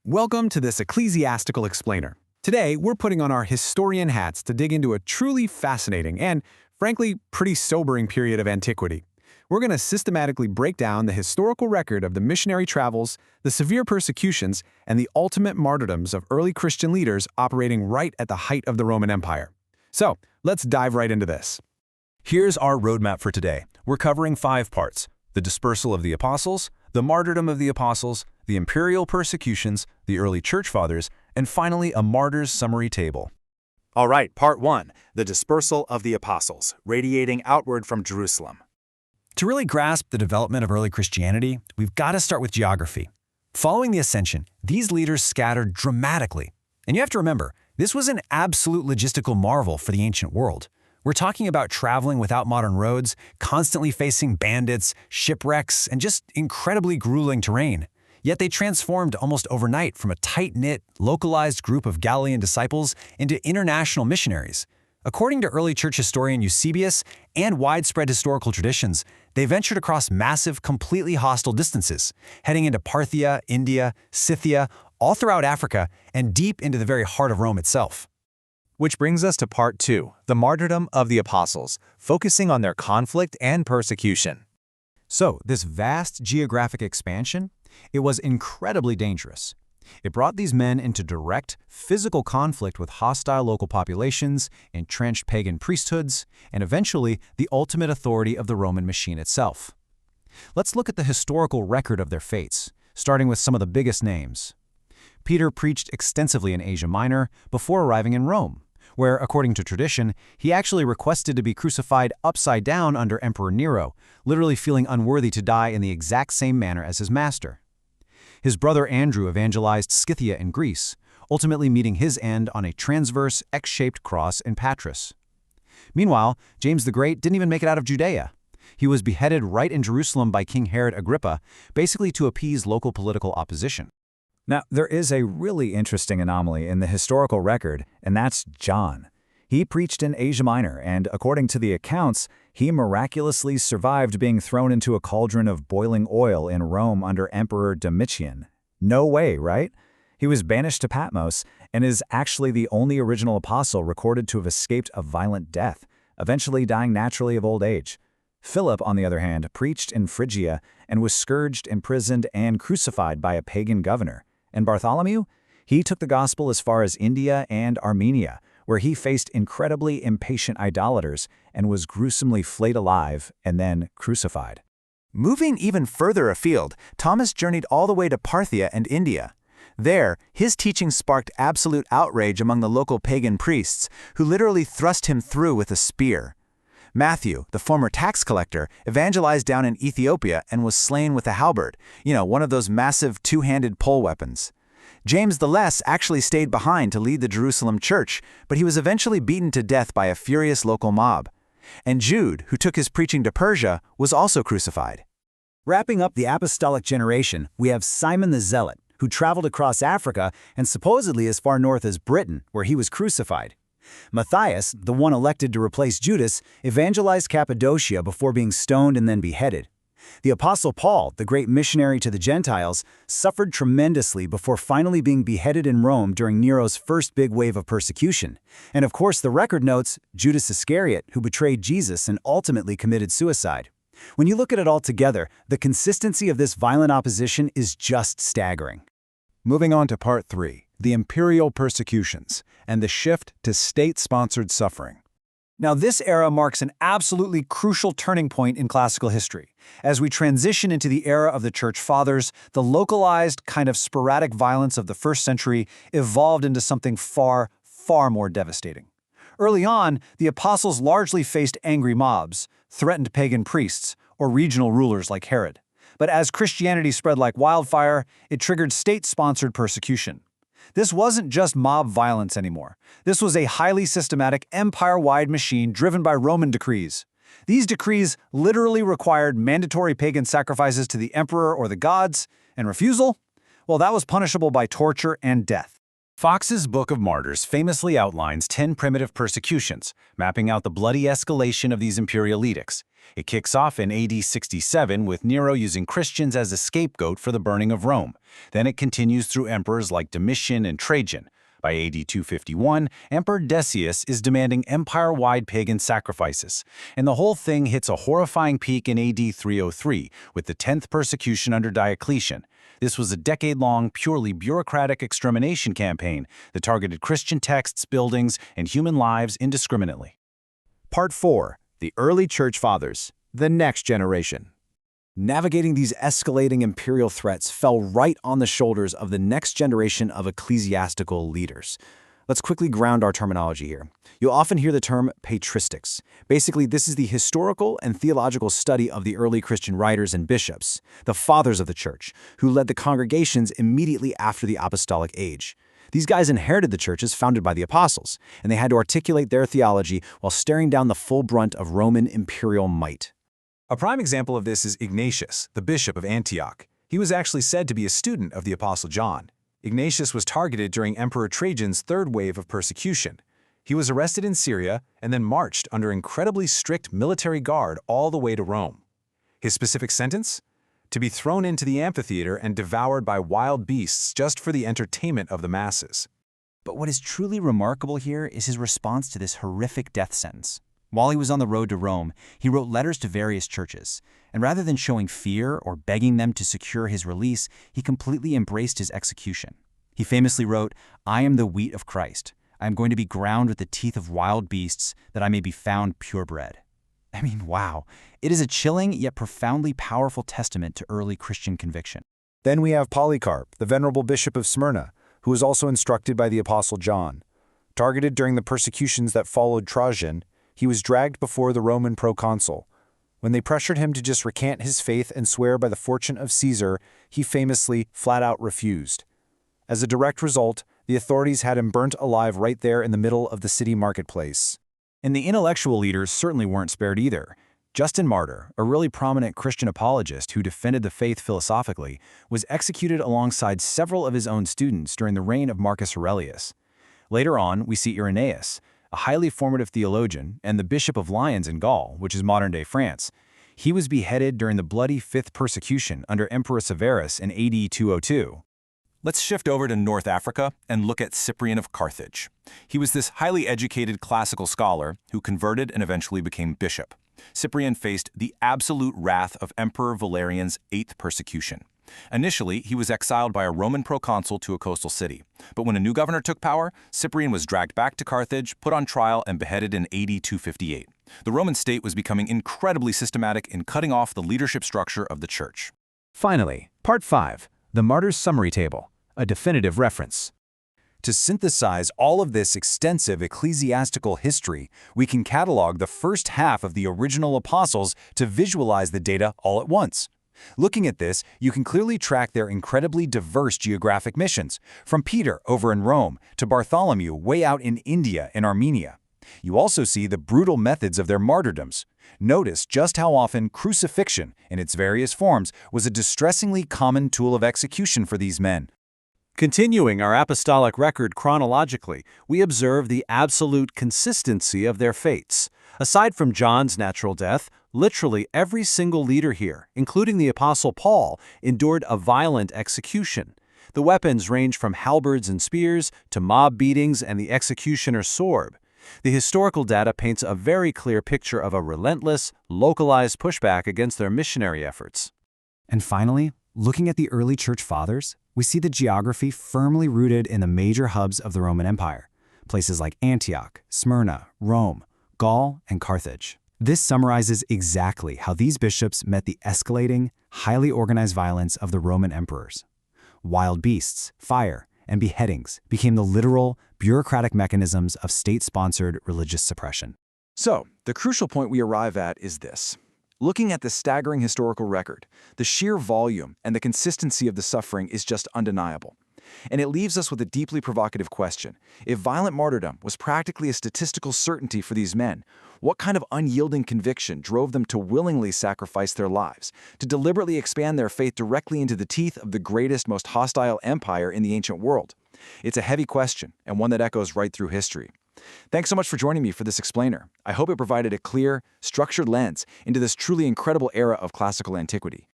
Welcome to this Ecclesiastical Explainer. Today, we're putting on our historian hats to dig into a truly fascinating and, frankly, pretty sobering period of antiquity. We're going to systematically break down the historical record of the missionary travels, the severe persecutions, and the ultimate martyrdoms of early Christian leaders operating right at the height of the Roman Empire. So, let's dive right into this. Here's our roadmap for today. We're covering 5 parts: the dispersal of the apostles, the martyrdom of the apostles, the imperial persecutions, the early church fathers, and finally a martyr's summary table. All right, part 1, the dispersal of the apostles, radiating outward from Jerusalem. To really grasp the development of early Christianity, we've got to start with geography. Following the Ascension, these leaders scattered dramatically. And you have to remember, this was an absolute logistical marvel for the ancient world. We're talking about traveling without modern roads, constantly facing bandits, shipwrecks, and just incredibly grueling terrain. Yet they transformed almost overnight from a tight-knit, localized group of Galilean disciples into international missionaries. According to early church historian Eusebius and widespread historical traditions, they ventured across massive, completely hostile distances, heading into Parthia, India, Scythia, all throughout Africa, and deep into the very heart of Rome itself. Which brings us to part 2, the martyrdom of the apostles, focusing on their conflict and persecution. So, this vast geographic expansion, it was incredibly dangerous. It brought these men into direct, physical conflict with hostile local populations, entrenched pagan priesthoods, and eventually the ultimate authority of the Roman machine itself. Let's look at the historical record of their fates, starting with some of the biggest names. Peter preached extensively in Asia Minor before arriving in Rome, where, according to tradition, he actually requested to be crucified upside down under Emperor Nero, literally feeling unworthy to die in the exact same manner as his master. His brother Andrew evangelized Scythia in Greece, ultimately meeting his end on a transverse, X-shaped cross in Patras. Meanwhile, James the Great didn't even make it out of Judea. He was beheaded right in Jerusalem by King Herod Agrippa, basically to appease local political opposition. Now, there is a really interesting anomaly in the historical record, and that's John. He preached in Asia Minor, and according to the accounts, he miraculously survived being thrown into a cauldron of boiling oil in Rome under Emperor Domitian. No way, right? He was banished to Patmos and is actually the only original apostle recorded to have escaped a violent death, eventually dying naturally of old age. Philip, on the other hand, preached in Phrygia and was scourged, imprisoned, and crucified by a pagan governor. And Bartholomew? He took the gospel as far as India and Armenia, where he faced incredibly impatient idolaters and was gruesomely flayed alive and then crucified. Moving even further afield, Thomas journeyed all the way to Parthia and India. There, his teaching sparked absolute outrage among the local pagan priests, who literally thrust him through with a spear. Matthew, the former tax collector, evangelized down in Ethiopia and was slain with a halberd, one of those massive two-handed pole weapons. James the Less actually stayed behind to lead the Jerusalem church, but he was eventually beaten to death by a furious local mob. And Jude, who took his preaching to Persia, was also crucified. Wrapping up the apostolic generation, we have Simon the Zealot, who traveled across Africa and supposedly as far north as Britain, where he was crucified. Matthias, the one elected to replace Judas, evangelized Cappadocia before being stoned and then beheaded. The Apostle Paul, the great missionary to the Gentiles, suffered tremendously before finally being beheaded in Rome during Nero's first big wave of persecution. And of course, the record notes Judas Iscariot, who betrayed Jesus and ultimately committed suicide. When you look at it all together, the consistency of this violent opposition is just staggering. Moving on to part 3, the imperial persecutions and the shift to state-sponsored suffering. Now, this era marks an absolutely crucial turning point in classical history. As we transition into the era of the Church Fathers, the localized, kind of sporadic violence of the first century evolved into something far, far more devastating. Early on, the apostles largely faced angry mobs, threatened pagan priests, or regional rulers like Herod. But as Christianity spread like wildfire, it triggered state-sponsored persecution. This wasn't just mob violence anymore. This was a highly systematic, empire-wide machine driven by Roman decrees. These decrees literally required mandatory pagan sacrifices to the emperor or the gods, and refusal? Well, that was punishable by torture and death. Fox's Book of Martyrs famously outlines 10 primitive persecutions, mapping out the bloody escalation of these imperial edicts. It kicks off in AD 67 with Nero using Christians as a scapegoat for the burning of Rome. Then it continues through emperors like Domitian and Trajan. By AD 251, Emperor Decius is demanding empire-wide pagan sacrifices, and the whole thing hits a horrifying peak in AD 303 with the 10th persecution under Diocletian. This was a decade-long, purely bureaucratic extermination campaign that targeted Christian texts, buildings, and human lives indiscriminately. Part 4. The Early Church Fathers, the Next Generation. Navigating these escalating imperial threats fell right on the shoulders of the next generation of ecclesiastical leaders. Let's quickly ground our terminology here. You'll often hear the term patristics. Basically, this is the historical and theological study of the early Christian writers and bishops, the fathers of the church, who led the congregations immediately after the apostolic age. These guys inherited the churches founded by the apostles, and they had to articulate their theology while staring down the full brunt of Roman imperial might. A prime example of this is Ignatius, the bishop of Antioch. He was actually said to be a student of the Apostle John. Ignatius was targeted during Emperor Trajan's third wave of persecution. He was arrested in Syria and then marched under incredibly strict military guard all the way to Rome. His specific sentence? To be thrown into the amphitheater and devoured by wild beasts just for the entertainment of the masses. But what is truly remarkable here is his response to this horrific death sentence. While he was on the road to Rome, he wrote letters to various churches, and rather than showing fear or begging them to secure his release, he completely embraced his execution. He famously wrote, "I am the wheat of Christ. I am going to be ground with the teeth of wild beasts, that I may be found purebred." I mean, wow. It is a chilling yet profoundly powerful testament to early Christian conviction. Then we have Polycarp, the venerable bishop of Smyrna, who was also instructed by the Apostle John. Targeted during the persecutions that followed Trajan, he was dragged before the Roman proconsul. When they pressured him to just recant his faith and swear by the fortune of Caesar, he famously flat out refused. As a direct result, the authorities had him burnt alive right there in the middle of the city marketplace. And the intellectual leaders certainly weren't spared either. Justin Martyr, a really prominent Christian apologist who defended the faith philosophically, was executed alongside several of his own students during the reign of Marcus Aurelius. Later on, we see Irenaeus, a highly formative theologian and the Bishop of Lyons in Gaul, which is modern-day France. He was beheaded during the bloody Fifth Persecution under Emperor Severus in AD 202. Let's shift over to North Africa and look at Cyprian of Carthage. He was this highly educated classical scholar who converted and eventually became bishop. Cyprian faced the absolute wrath of Emperor Valerian's 8th persecution. Initially, he was exiled by a Roman proconsul to a coastal city. But when a new governor took power, Cyprian was dragged back to Carthage, put on trial, and beheaded in AD 258. The Roman state was becoming incredibly systematic in cutting off the leadership structure of the church. Finally, Part 5. The Martyrs' Summary Table, a definitive reference. To synthesize all of this extensive ecclesiastical history, we can catalog the first half of the original apostles to visualize the data all at once. Looking at this, you can clearly track their incredibly diverse geographic missions, from Peter over in Rome to Bartholomew way out in India and Armenia. You also see the brutal methods of their martyrdoms. Notice just how often crucifixion, in its various forms, was a distressingly common tool of execution for these men. Continuing our apostolic record chronologically, we observe the absolute consistency of their fates. Aside from John's natural death, literally every single leader here, including the Apostle Paul, endured a violent execution. The weapons range from halberds and spears to mob beatings and the executioner's sword. The historical data paints a very clear picture of a relentless, localized pushback against their missionary efforts. And finally, looking at the early church fathers, we see the geography firmly rooted in the major hubs of the Roman Empire, places like Antioch, Smyrna, Rome, Gaul, and Carthage. This summarizes exactly how these bishops met the escalating, highly organized violence of the Roman emperors. Wild beasts, fire, and beheadings became the literal, bureaucratic mechanisms of state-sponsored religious suppression. So, the crucial point we arrive at is this. Looking at the staggering historical record, the sheer volume and the consistency of the suffering is just undeniable. And it leaves us with a deeply provocative question. If violent martyrdom was practically a statistical certainty for these men, what kind of unyielding conviction drove them to willingly sacrifice their lives, to deliberately expand their faith directly into the teeth of the greatest, most hostile empire in the ancient world? It's a heavy question, and one that echoes right through history. Thanks so much for joining me for this explainer. I hope it provided a clear, structured lens into this truly incredible era of classical antiquity.